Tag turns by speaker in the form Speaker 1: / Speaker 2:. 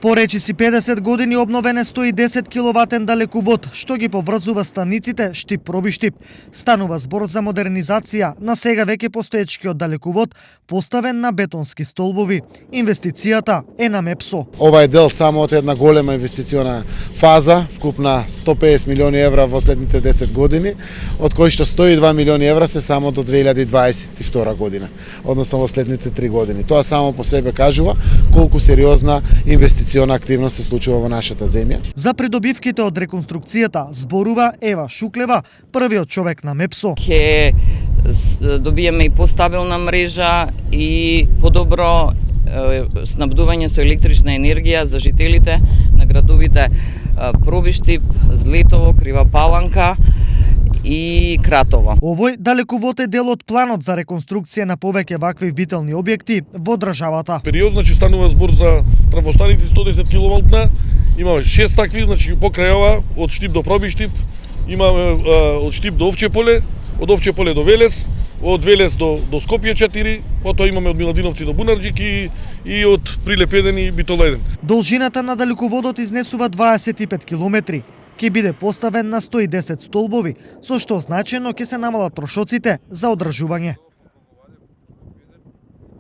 Speaker 1: По речиси 50 години обновен е 110 киловатен далекувод, што ги поврзува станиците Штип-Пробиштип. Станува збор за модернизација на сега веќе постоечкиот далекувод, поставен на бетонски столбови. Инвестицијата е на МЕПСО.
Speaker 2: Ова е дел само од една голема инвестициона фаза, вкупна 150 милиони евра во следните 10 години, од кои што 102 милиони евра се само до 2022 година, односно во следните 3 години. Тоа само по себе кажува колку сериозна инвестициона активност се случува во нашата земја.
Speaker 1: За придобивките од реконструкцијата зборува Ева Шуклева, првиот човек на МЕПСО.
Speaker 3: Ќе добиеме и постабилна мрежа и подобро снабдување со електрична енергија за жителите на градовите Пробиштип, Злетово, Крива Паланка и Кратово.
Speaker 1: Овој далекувод е дел од планот за реконструкција на повеќе вакви вителни објекти во државата.
Speaker 4: Период, станува збор за трафостаници 110 киловолтна, имаме 6 такви, покрај ова од Штип до Пробиштип, имаме од Штип до Овче поле, од Овче поле до Велес, од Велес до Скопје 4, потоа имаме од Миладиновци до Бунарџик и од Прилеп 1 и Битола 1.
Speaker 1: Должината на далекуводот изнесува 25 километри. Ќе биде поставен на 110 столбови, со што значено ќе се намалат трошоците за одржување.